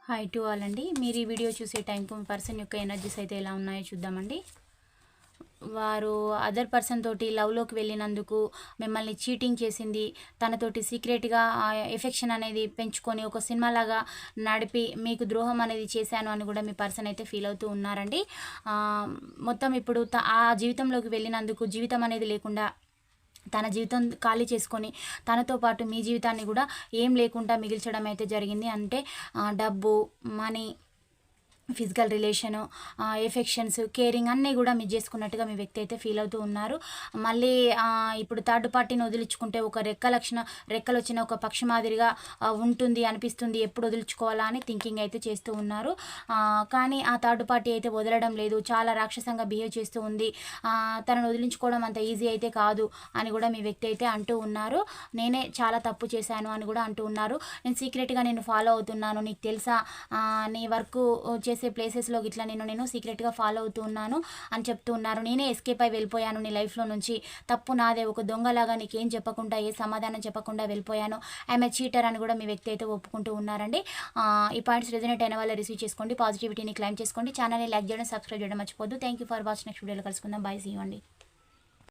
Hi to all అండి. మీరు ఈ వీడియో చూసే టైంకు మీ పర్సన్ యొక్క ఎనర్జీస్ అయితే ఎలా ఉన్నాయో చూద్దామండి. వారు అదర్ పర్సన్ తోటి లవ్లోకి వెళ్ళినందుకు మిమ్మల్ని చీటింగ్ చేసింది, తనతోటి సీక్రెట్గా ఎఫెక్షన్ అనేది పెంచుకొని ఒక సినిమాలాగా నడిపి మీకు ద్రోహం అనేది చేశాను అని కూడా మీ పర్సన్ అయితే ఫీల్ అవుతూ ఉన్నారండి. మొత్తం ఇప్పుడు ఆ జీవితంలోకి వెళ్ళినందుకు జీవితం అనేది లేకుండా తన జీవితం ఖాళీ చేసుకొని తనతో పాటు మీ జీవితాన్ని కూడా ఏం లేకుండా మిగిల్చడం అయితే జరిగింది. అంటే డబ్బు, money, physical relation, affections, caring అన్నీ కూడా మిస్ చేసుకున్నట్టుగా మీ వ్యక్తి అయితే ఫీల్ అవుతూ ఉన్నారు. మళ్ళీ ఇప్పుడు థర్డ్ పార్టీని వదిలించుకుంటే ఒక రెక్కలు వచ్చిన ఒక పక్షి మాదిరిగా ఉంటుంది అనిపిస్తుంది. ఎప్పుడు వదిలించుకోవాలా అని థింకింగ్ అయితే చేస్తూ ఉన్నారు. కానీ ఆ థర్డ్ పార్టీ అయితే వదలడం లేదు, చాలా రాక్షసంగా బిహేవ్ చేస్తూ ఉంది. తనను వదిలించుకోవడం అంత ఈజీ అయితే కాదు అని కూడా మీ వ్యక్తి అయితే అంటూ ఉన్నారు. నేనే చాలా తప్పు చేశాను అని కూడా అంటూ ఉన్నారు. నేను సీక్రెట్గా నేను ఫాలో అవుతున్నాను, నీకు తెలుసా, నీ వర్క్ చేసే ప్లేసెస్లో ఇట్లా నేను సీక్రెట్గా ఫాలో అవుతూ ఉన్నాను అని చెప్తూ ఉన్నారు. నేనే ఎస్కేప్ అయి వెళ్ళిపోయాను నీ లైఫ్లో నుంచి, తప్పు నాదే, ఒక దొంగలాగా నీకేం చెప్పకుండా ఏ సమాధానం చెప్పకుండా వెళ్ళిపోయాను, ఐఎమ్ ఏ చీటర్ అని కూడా మీ వ్యక్తి అయితే ఒప్పుకుంటూ ఉన్నారండి. ఈ పాయింట్స్ రెజనేట్ అయిన వాళ్ళు రిసీవ్ చేసుకోండి, పాజిటివిటీని క్లైమ్ చేసుకోండి. ఛానల్ని లైక్ చేయడం, సబ్స్క్రైబ్ చేయడం మర్చిపోద్దు. Thank you for watching. Next వీడియోలో కలుసుకుందాం. బాయ్, సీ యూ అండి.